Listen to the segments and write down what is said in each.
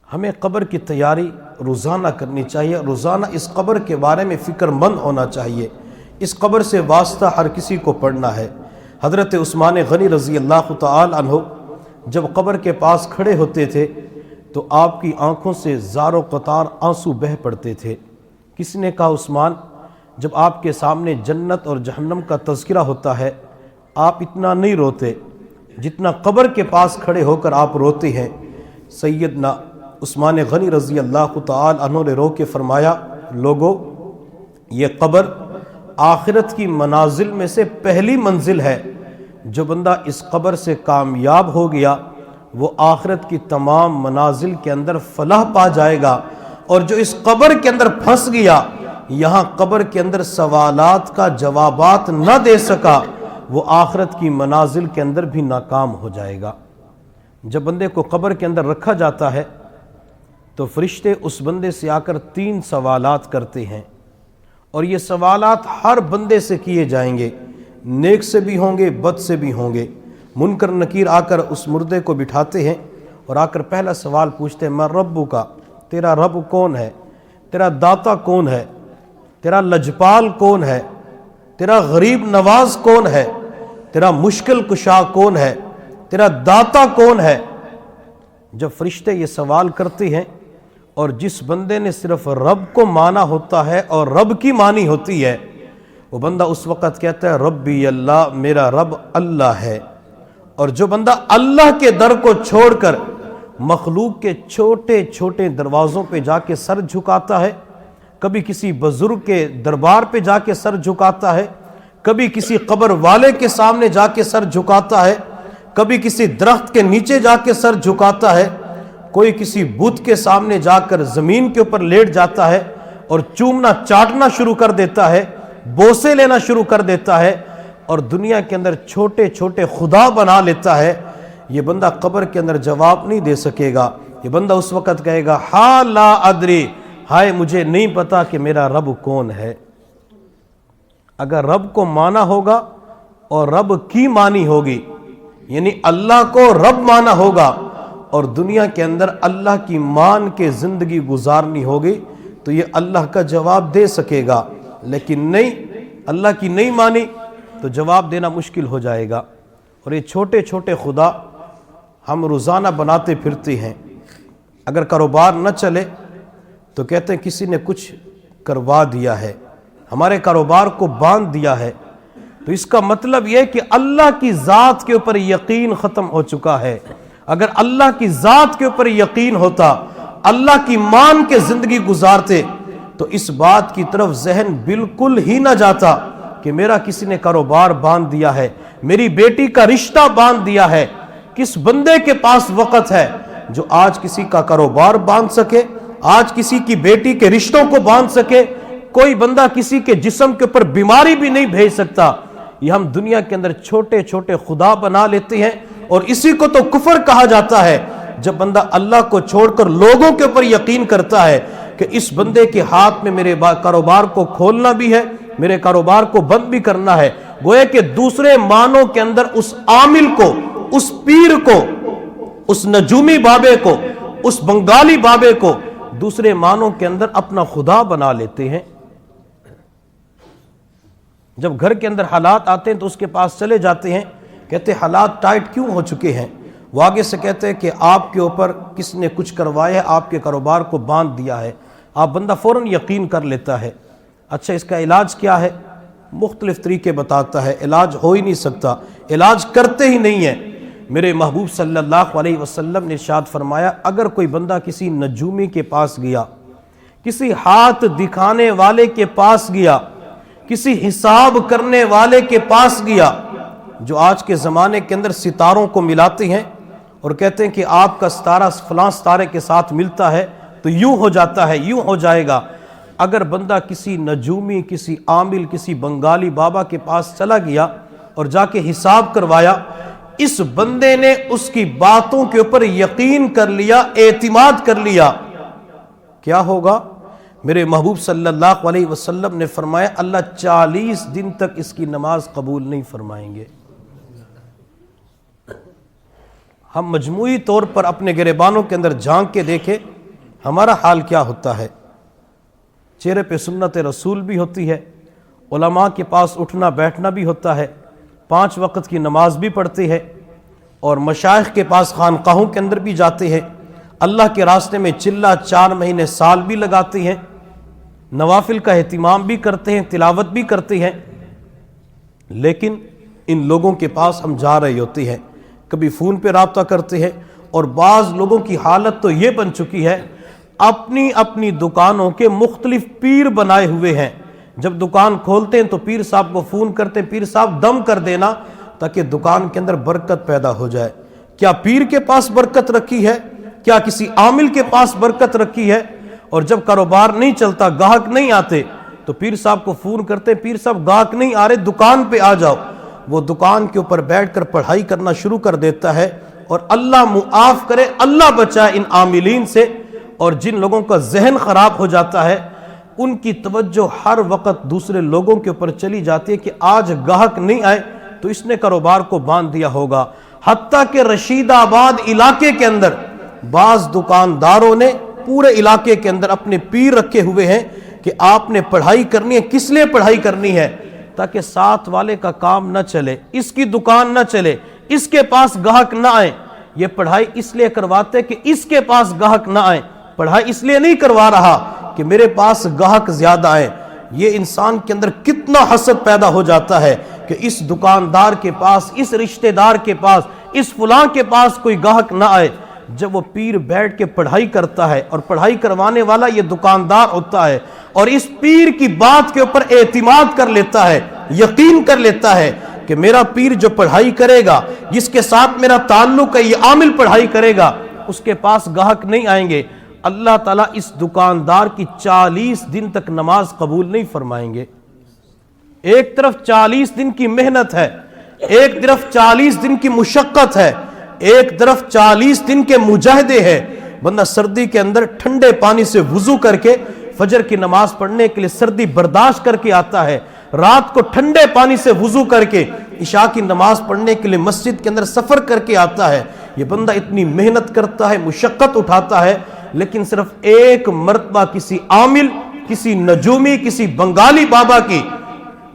ہمیں قبر کی تیاری روزانہ کرنی چاہیے، روزانہ اس قبر کے بارے میں فکر مند ہونا چاہیے۔ اس قبر سے واسطہ ہر کسی کو پڑھنا ہے۔ حضرت عثمان غنی رضی اللہ تعالی عنہ جب قبر کے پاس کھڑے ہوتے تھے تو آپ کی آنکھوں سے زار و قطار آنسو بہہ پڑتے تھے۔ کسی نے کہا عثمان، جب آپ کے سامنے جنت اور جہنم کا تذکرہ ہوتا ہے آپ اتنا نہیں روتے جتنا قبر کے پاس کھڑے ہو کر آپ روتے ہیں۔ سیدنا عثمان غنی رضی اللہ تعالی عنہ نے رو کے فرمایا، لوگو، یہ قبر آخرت کی منازل میں سے پہلی منزل ہے۔ جو بندہ اس قبر سے کامیاب ہو گیا وہ آخرت کی تمام منازل کے اندر فلاح پا جائے گا، اور جو اس قبر کے اندر پھنس گیا، یہاں قبر کے اندر سوالات کا جوابات نہ دے سکا، وہ آخرت کی منازل کے اندر بھی ناکام ہو جائے گا۔ جب بندے کو قبر کے اندر رکھا جاتا ہے تو فرشتے اس بندے سے آ کر 3 سوالات کرتے ہیں، اور یہ سوالات ہر بندے سے کیے جائیں گے، نیک سے بھی ہوں گے، بد سے بھی ہوں گے۔ منکر نکیر آ کر اس مردے کو بٹھاتے ہیں اور آ کر پہلا سوال پوچھتے ہیں، من ربک، تیرا رب کون ہے؟ تیرا داتا کون ہے؟ تیرا لجپال کون ہے؟ تیرا غریب نواز کون ہے؟ تیرا مشکل کشا کون ہے؟ تیرا داتا کون ہے؟ جب فرشتے یہ سوال کرتے ہیں اور جس بندے نے صرف رب کو مانا ہوتا ہے اور رب کی مانی ہوتی ہے، وہ بندہ اس وقت کہتا ہے ربی اللہ، میرا رب اللہ ہے۔ اور جو بندہ اللہ کے در کو چھوڑ کر مخلوق کے چھوٹے چھوٹے دروازوں پہ جا کے سر جھکاتا ہے، کبھی کسی بزرگ کے دربار پہ جا کے سر جھکاتا ہے، کبھی کسی قبر والے کے سامنے جا کے سر جھکاتا ہے، کبھی کسی درخت کے نیچے جا کے سر جھکاتا ہے، کوئی کسی بت کے سامنے جا کر زمین کے اوپر لیٹ جاتا ہے اور چومنا چاٹنا شروع کر دیتا ہے، بوسے لینا شروع کر دیتا ہے، اور دنیا کے اندر چھوٹے چھوٹے خدا بنا لیتا ہے، یہ بندہ قبر کے اندر جواب نہیں دے سکے گا۔ یہ بندہ اس وقت کہے گا ہا لا ادری، ہائے مجھے نہیں پتا کہ میرا رب کون ہے۔ اگر رب کو مانا ہوگا اور رب کی مانی ہوگی، یعنی اللہ کو رب مانا ہوگا اور دنیا کے اندر اللہ کی مان کے زندگی گزارنی ہوگی، تو یہ اللہ کا جواب دے سکے گا۔ لیکن نہیں، اللہ کی نہیں مانی تو جواب دینا مشکل ہو جائے گا۔ اور یہ چھوٹے چھوٹے خدا ہم روزانہ بناتے پھرتے ہیں۔ اگر کاروبار نہ چلے تو کہتے ہیں کسی نے کچھ کروا دیا ہے، ہمارے کاروبار کو باندھ دیا ہے، تو اس کا مطلب یہ کہ اللہ کی ذات کے اوپر یقین ختم ہو چکا ہے۔ اگر اللہ کی ذات کے اوپر یقین ہوتا، اللہ کی مان کے زندگی گزارتے، تو اس بات کی طرف ذہن بالکل ہی نہ جاتا کہ میرا کسی نے کاروبار باندھ دیا ہے، میری بیٹی کا رشتہ باندھ دیا ہے۔ کس بندے کے پاس وقت ہے جو آج کسی کا کاروبار باندھ سکے، آج کسی کی بیٹی کے رشتوں کو باندھ سکے؟ کوئی بندہ کسی کے جسم کے اوپر بیماری بھی نہیں بھیج سکتا۔ یہ ہم دنیا کے اندر چھوٹے چھوٹے خدا بنا لیتے ہیں، اور اسی کو تو کفر کہا جاتا ہے جب بندہ اللہ کو چھوڑ کر لوگوں کے اوپر یقین کرتا ہے کہ اس بندے کے ہاتھ میں میرے کاروبار کو کھولنا بھی ہے، میرے کاروبار کو بند بھی کرنا ہے۔ گویا کہ دوسرے معنوں کے اندر اس عامل کو، اس پیر کو، اس نجومی بابے کو، اس بنگالی بابے کو دوسرے معنوں کے اندر اپنا خدا بنا لیتے ہیں۔ جب گھر کے اندر حالات آتے ہیں تو اس کے پاس چلے جاتے ہیں، کہتے ہیں حالات ٹائٹ کیوں ہو چکے ہیں؟ وہ آگے سے کہتے ہیں کہ آپ کے اوپر کس نے کچھ کروایا ہے، آپ کے کاروبار کو باندھ دیا ہے۔ آپ بندہ فوراً یقین کر لیتا ہے۔ اچھا اس کا علاج کیا ہے؟ مختلف طریقے بتاتا ہے، علاج ہو ہی نہیں سکتا، علاج کرتے ہی نہیں ہیں۔ میرے محبوب صلی اللہ علیہ وسلم نے ارشاد فرمایا، اگر کوئی بندہ کسی نجومی کے پاس گیا، کسی ہاتھ دکھانے والے کے پاس گیا، کسی حساب کرنے والے کے پاس گیا، جو آج کے زمانے کے اندر ستاروں کو ملاتے ہیں اور کہتے ہیں کہ آپ کا ستارہ فلاں ستارے کے ساتھ ملتا ہے تو یوں ہو جاتا ہے، یوں ہو جائے گا۔ اگر بندہ کسی نجومی، کسی عامل، کسی بنگالی بابا کے پاس چلا گیا اور جا کے حساب کروایا، اس بندے نے اس کی باتوں کے اوپر یقین کر لیا، اعتماد کر لیا، کیا ہوگا؟ میرے محبوب صلی اللہ علیہ وسلم نے فرمایا اللہ 40 دن تک اس کی نماز قبول نہیں فرمائیں گے۔ ہم مجموعی طور پر اپنے گریبانوں کے اندر جھانک کے دیکھیں، ہمارا حال کیا ہوتا ہے؟ چہرے پہ سنت رسول بھی ہوتی ہے، علماء کے پاس اٹھنا بیٹھنا بھی ہوتا ہے، 5 وقت کی نماز بھی پڑھتے ہیں، اور مشائخ کے پاس خانقاہوں کے اندر بھی جاتے ہیں، اللہ کے راستے میں چلہ 4 مہینے سال بھی لگاتے ہیں، نوافل کا اہتمام بھی کرتے ہیں، تلاوت بھی کرتے ہیں، لیکن ان لوگوں کے پاس ہم جا رہے ہوتے ہیں، کبھی فون پہ رابطہ کرتے ہیں، اور بعض لوگوں کی حالت تو یہ بن چکی ہے اپنی اپنی دکانوں کے مختلف پیر بنائے ہوئے ہیں۔ جب دکان کھولتے ہیں تو پیر صاحب کو فون کرتے ہیں، پیر صاحب دم کر دینا تاکہ دکان کے اندر برکت پیدا ہو جائے۔ کیا پیر کے پاس برکت رکھی ہے؟ کیا کسی عامل کے پاس برکت رکھی ہے؟ اور جب کاروبار نہیں چلتا، گاہک نہیں آتے، تو پیر صاحب کو فون کرتے ہیں، پیر صاحب گاہک نہیں آ رہے، دکان پہ آ جاؤ۔ وہ دکان کے اوپر بیٹھ کر پڑھائی کرنا شروع کر دیتا ہے، اور اللہ معاف کرے، اللہ بچائے ان عاملین سے۔ اور جن لوگوں کا ذہن خراب ہو جاتا ہے، ان کی توجہ ہر وقت دوسرے لوگوں کے اوپر چلی جاتی ہے کہ آج گاہک نہیں آئے تو اس نے کاروبار کو باندھ دیا ہوگا۔ حتیٰ کہ رشید آباد علاقے کے اندر بعض دکانداروں نے پورے علاقے کے اندر اپنے پیر رکھے ہوئے ہیں کہ آپ نے پڑھائی کرنی ہے۔ کس لیے پڑھائی کرنی ہے؟ تاکہ ساتھ والے کا کام نہ چلے، اس کی دکان نہ چلے، اس کے پاس گاہک نہ آئے۔ یہ پڑھائی اس لیے کرواتے کہ اس کے پاس گاہک نہ آئے، پڑھائی اس لیے نہیں کروا رہا کہ میرے پاس گاہک زیادہ آئے۔ یہ انسان کے اندر کتنا حسد پیدا ہو جاتا ہے کہ اس دکاندار کے پاس، اس رشتہ دار کے پاس، اس فلاں کے پاس کوئی گاہک نہ آئے۔ جب وہ پیر بیٹھ کے پڑھائی کرتا ہے، اور پڑھائی کروانے والا یہ دکاندار ہوتا ہے، اور اس پیر کی بات کے اوپر اعتماد کر لیتا ہے، یقین کر لیتا ہے کہ میرا پیر جو پڑھائی کرے گا، جس کے ساتھ میرا تعلق ہے، یہ عامل پڑھائی کرے گا، اس کے پاس گاہک نہیں آئیں گے، اللہ تعالیٰ اس دکاندار کی 40 دن تک نماز قبول نہیں فرمائیں گے۔ ایک طرف 40 دن کی محنت ہے، ایک طرف 40 دن کی مشقت ہے، ایک طرف 40 دن کے مجاہدے ہیں۔ بندہ سردی کے اندر ٹھنڈے پانی سے وضو کر کے فجر کی نماز پڑھنے کے لیے سردی برداشت کر کے آتا ہے، رات کو ٹھنڈے پانی سے وضو کر کے عشاء کی نماز پڑھنے کے لیے مسجد کے اندر سفر کر کے آتا ہے۔ یہ بندہ اتنی محنت کرتا ہے، مشقت اٹھاتا ہے، لیکن صرف ایک مرتبہ کسی عامل، کسی نجومی، کسی بنگالی بابا کی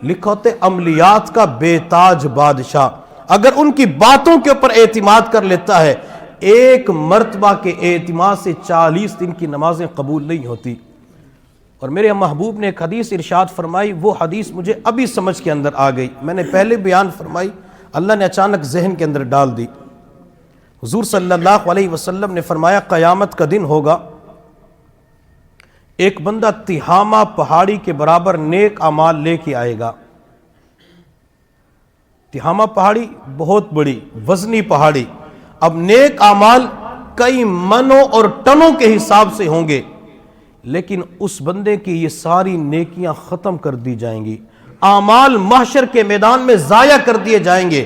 لکھوتے عملیات کا بے تاج بادشاہ، اگر ان کی باتوں کے اوپر اعتماد کر لیتا ہے، ایک مرتبہ کے اعتماد سے 40 دن کی نمازیں قبول نہیں ہوتی۔ اور میرے محبوب نے ایک حدیث ارشاد فرمائی، وہ حدیث مجھے ابھی سمجھ کے اندر آ گئی، میں نے پہلے بیان فرمائی، اللہ نے اچانک ذہن کے اندر ڈال دی۔ حضور صلی اللہ علیہ وسلم نے فرمایا قیامت کا دن ہوگا، ایک بندہ تہامہ پہاڑی کے برابر نیک اعمال لے کے آئے گا۔ تہامہ پہاڑی بہت بڑی وزنی پہاڑی، اب نیک اعمال کئی منوں اور ٹنوں کے حساب سے ہوں گے، لیکن اس بندے کی یہ ساری نیکیاں ختم کر دی جائیں گی، اعمال محشر کے میدان میں ضائع کر دیے جائیں گے۔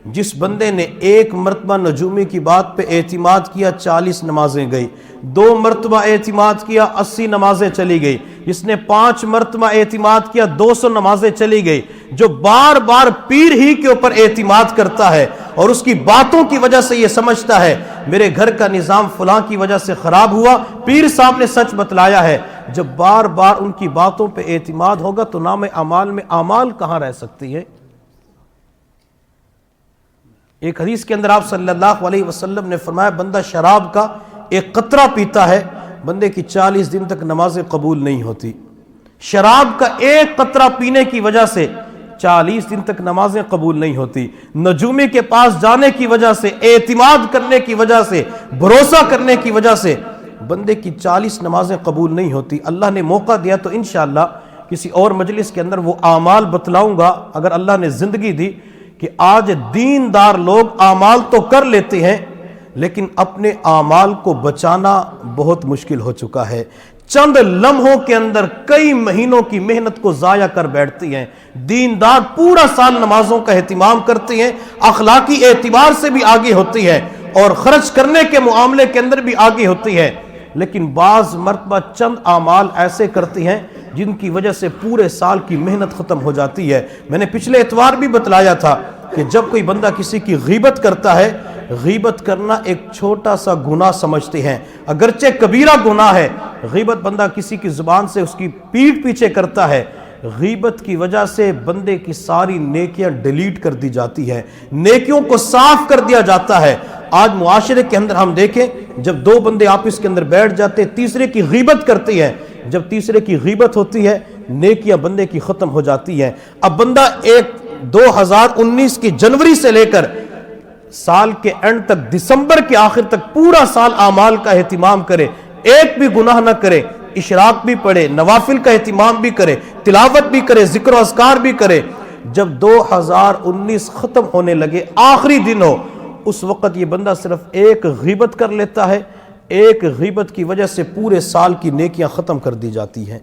جس بندے نے ایک مرتبہ نجومی کی بات پہ اعتماد کیا، 40 نمازیں گئی، 2 مرتبہ اعتماد کیا، 80 نمازیں چلی گئی، جس نے 5 مرتبہ اعتماد کیا، 200 نمازیں چلی گئی۔ جو بار بار پیر ہی کے اوپر اعتماد کرتا ہے اور اس کی باتوں کی وجہ سے یہ سمجھتا ہے میرے گھر کا نظام فلاں کی وجہ سے خراب ہوا، پیر صاحب نے سچ بتلایا ہے، جب بار بار ان کی باتوں پہ اعتماد ہوگا تو نام اعمال میں اعمال کہاں رہ سکتی ہے؟ ایک حدیث کے اندر آپ صلی اللہ علیہ وسلم نے فرمایا بندہ شراب کا ایک قطرہ پیتا ہے، بندے کی 40 دن تک نمازیں قبول نہیں ہوتی۔ شراب کا ایک قطرہ پینے کی وجہ سے 40 دن تک نمازیں قبول نہیں ہوتی۔ نجومی کے پاس جانے کی وجہ سے، اعتماد کرنے کی وجہ سے، بھروسہ کرنے کی وجہ سے بندے کی 40 نمازیں قبول نہیں ہوتی۔ اللہ نے موقع دیا تو انشاءاللہ کسی اور مجلس کے اندر وہ اعمال بتلاؤں گا، اگر اللہ نے زندگی دی، کہ آج دیندار لوگ اعمال تو کر لیتے ہیں لیکن اپنے اعمال کو بچانا بہت مشکل ہو چکا ہے۔ چند لمحوں کے اندر کئی مہینوں کی محنت کو ضائع کر بیٹھتی ہیں۔ دیندار پورا سال نمازوں کا اہتمام کرتے ہیں، اخلاقی اعتبار سے بھی آگے ہوتی ہے اور خرچ کرنے کے معاملے کے اندر بھی آگے ہوتی ہے، لیکن بعض مرتبہ چند اعمال ایسے کرتی ہیں جن کی وجہ سے پورے سال کی محنت ختم ہو جاتی ہے۔ میں نے پچھلے اتوار بھی بتلایا تھا کہ جب کوئی بندہ کسی کی غیبت کرتا ہے غیبت کرنا ایک چھوٹا سا گناہ سمجھتے ہیں، اگرچہ کبیرہ گناہ ہے۔ غیبت بندہ کسی کی زبان سے اس کی پیٹھ پیچھے کرتا ہے، غیبت کی وجہ سے بندے کی ساری نیکیاں ڈیلیٹ کر دی جاتی ہیں، نیکیوں کو صاف کر دیا جاتا ہے۔ آج معاشرے کے اندر ہم دیکھیں، جب دو بندے آپس کے اندر بیٹھ جاتے، تیسرے کی غیبت کرتے ہیں، جب تیسرے کی غیبت ہوتی ہے نیکیاں بندے کی ختم ہو جاتی ہیں۔ اب بندہ 2019 کی جنوری سے لے کر سال کے اینڈ تک، دسمبر کے آخر تک پورا سال اعمال کا اہتمام کرے، ایک بھی گناہ نہ کرے، اشراق بھی پڑھے، نوافل کا اہتمام بھی کرے، تلاوت بھی کرے، ذکر و اذکار بھی کرے، جب 2019 ختم ہونے لگے، آخری دن ہو، اس وقت یہ بندہ صرف ایک غیبت کر لیتا ہے، ایک غیبت کی وجہ سے پورے سال کی نیکیاں ختم کر دی جاتی ہیں۔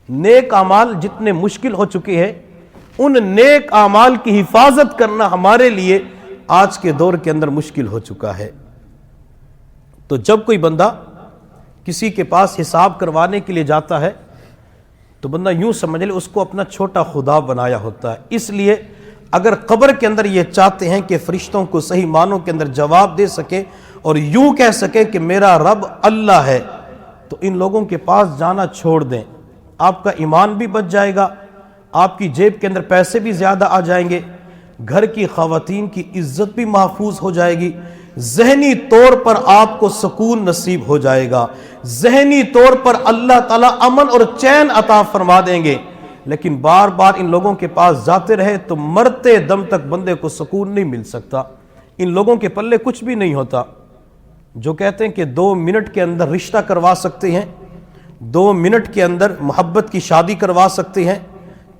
نیک اعمال جتنے مشکل ہو چکے ہیں، ان نیک اعمال کی حفاظت کرنا ہمارے لیے آج کے دور کے اندر مشکل ہو چکا ہے۔ تو جب کوئی بندہ کسی کے پاس حساب کروانے کے لیے جاتا ہے تو بندہ یوں سمجھ لے اس کو اپنا چھوٹا خدا بنایا ہوتا ہے۔ اس لیے اگر قبر کے اندر یہ چاہتے ہیں کہ فرشتوں کو صحیح معنوں کے اندر جواب دے سکے اور یوں کہہ سکے کہ میرا رب اللہ ہے، تو ان لوگوں کے پاس جانا چھوڑ دیں، آپ کا ایمان بھی بچ جائے گا، آپ کی جیب کے اندر پیسے بھی زیادہ آ جائیں گے، گھر کی خواتین کی عزت بھی محفوظ ہو جائے گی، ذہنی طور پر آپ کو سکون نصیب ہو جائے گا، ذہنی طور پر اللہ تعالیٰ امن اور چین عطا فرما دیں گے۔ لیکن بار بار ان لوگوں کے پاس جاتے رہے تو مرتے دم تک بندے کو سکون نہیں مل سکتا۔ ان لوگوں کے پلے کچھ بھی نہیں ہوتا، جو کہتے ہیں کہ 2 منٹ کے اندر رشتہ کروا سکتے ہیں، 2 منٹ کے اندر محبت کی شادی کروا سکتے ہیں،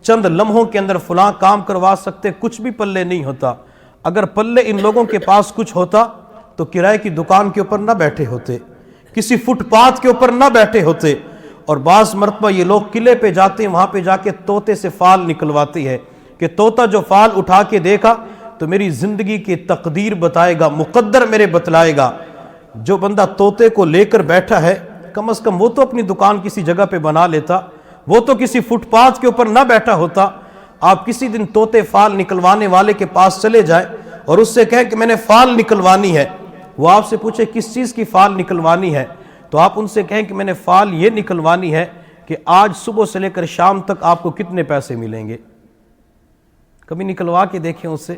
چند لمحوں کے اندر فلاں کام کروا سکتے، کچھ بھی پلے نہیں ہوتا۔ اگر پلے ان لوگوں کے پاس کچھ ہوتا تو کرائے کی دکان کے اوپر نہ بیٹھے ہوتے، کسی فٹ پاتھ کے اوپر نہ بیٹھے ہوتے، اور بعض مرتبہ یہ لوگ قلعے پہ جاتے ہیں، وہاں پہ جا کے طوطے سے فال نکلواتی ہے کہ طوطا جو فال اٹھا کے دیکھا تو میری زندگی کی تقدیر بتائے گا، مقدر میرے بتلائے گا۔ جو بندہ طوطے کو لے کر بیٹھا ہے، کم از کم وہ تو اپنی دکان کسی جگہ پہ بنا لیتا، وہ تو کسی فٹ پاتھ کے اوپر نہ بیٹھا ہوتا۔ آپ کسی دن طوطے فال نکلوانے والے کے پاس چلے جائیں اور اس سے کہیں کہ میں نے فال نکلوانی ہے، وہ آپ سے پوچھے کس چیز کی فال نکلوانی ہے، تو آپ ان سے کہیں کہ میں نے فال یہ نکلوانی ہے کہ آج صبح سے لے کر شام تک آپ کو کتنے پیسے ملیں گے۔ کبھی نکلوا کے دیکھیں اس سے،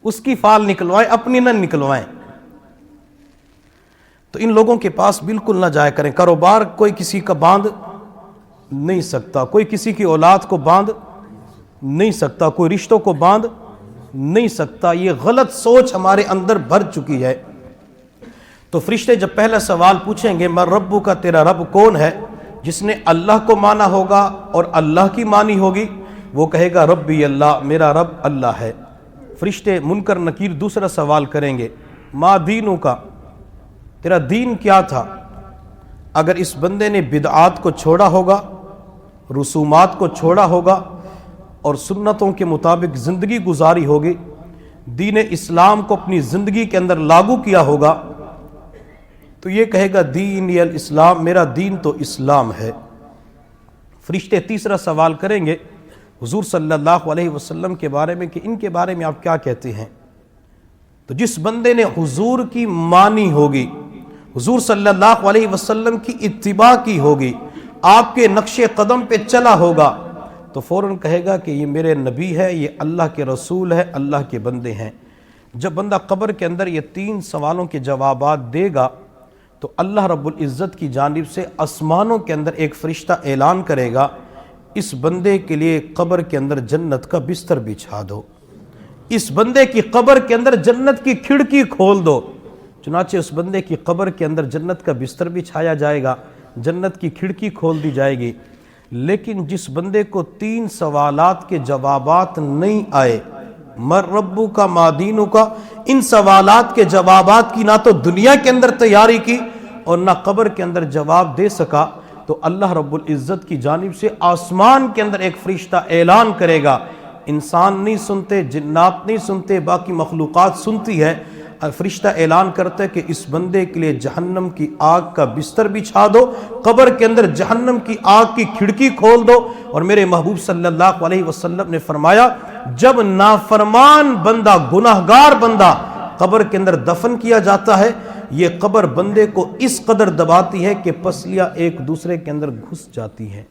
اس کی فال نکلوائیں، اپنی نہ نکلوائیں۔ تو ان لوگوں کے پاس بالکل نہ جایا کریں۔ کاروبار کوئی کسی کا باندھ نہیں سکتا، کوئی کسی کی اولاد کو باندھ نہیں سکتا، کوئی رشتوں کو باندھ نہیں سکتا۔ یہ غلط سوچ ہمارے اندر بھر چکی ہے۔ تو فرشتے جب پہلا سوال پوچھیں گے من ربو کا، تیرا رب کون ہے، جس نے اللہ کو مانا ہوگا اور اللہ کی مانی ہوگی، وہ کہے گا ربی اللہ، میرا رب اللہ ہے۔ فرشتے منکر نکیر دوسرا سوال کریں گے ما دینو کا، تیرا دین کیا تھا؟ اگر اس بندے نے بدعات کو چھوڑا ہوگا، رسومات کو چھوڑا ہوگا اور سنتوں کے مطابق زندگی گزاری ہوگی، دین اسلام کو اپنی زندگی کے اندر لاگو کیا ہوگا، تو یہ کہے گا دین الاسلام، میرا دین تو اسلام ہے۔ فرشتے تیسرا سوال کریں گے حضور صلی اللہ علیہ وسلم کے بارے میں کہ ان کے بارے میں آپ کیا کہتے ہیں؟ تو جس بندے نے حضور کی مانی ہوگی، حضور صلی اللہ علیہ وسلم کی اتباع کی ہوگی، آپ کے نقش قدم پہ چلا ہوگا، تو فوراً کہے گا کہ یہ میرے نبی ہے، یہ اللہ کے رسول ہے، اللہ کے بندے ہیں۔ جب بندہ قبر کے اندر یہ 3 سوالوں کے جوابات دے گا تو اللہ رب العزت کی جانب سے آسمانوں کے اندر ایک فرشتہ اعلان کرے گا اس بندے کے لیے قبر کے اندر جنت کا بستر بچھا دو، اس بندے کی قبر کے اندر جنت کی کھڑکی کھول دو۔ چنانچہ اس بندے کی قبر کے اندر جنت کا بستر بچھایا جائے گا، جنت کی کھڑکی کھول دی جائے گی۔ لیکن جس بندے کو 3 سوالات کے جوابات نہیں آئے، مر ربو کا ما دینو کا، ان سوالات کے جوابات کی نہ تو دنیا کے اندر تیاری کی اور نہ قبر کے اندر جواب دے سکا، تو اللہ رب العزت کی جانب سے آسمان کے اندر ایک فرشتہ اعلان کرے گا، انسان نہیں سنتے، جنات نہیں سنتے، باقی مخلوقات سنتی ہے، فرشتہ اعلان کرتا ہے کہ اس بندے کے لیے جہنم کی آگ کا بستر بچھا دو، قبر کے اندر جہنم کی آگ کی کھڑکی کھول دو۔ اور میرے محبوب صلی اللہ علیہ وسلم نے فرمایا جب نافرمان بندہ، گناہگار بندہ قبر کے اندر دفن کیا جاتا ہے، یہ قبر بندے کو اس قدر دباتی ہے کہ پسلیاں ایک دوسرے کے اندر گھس جاتی ہیں۔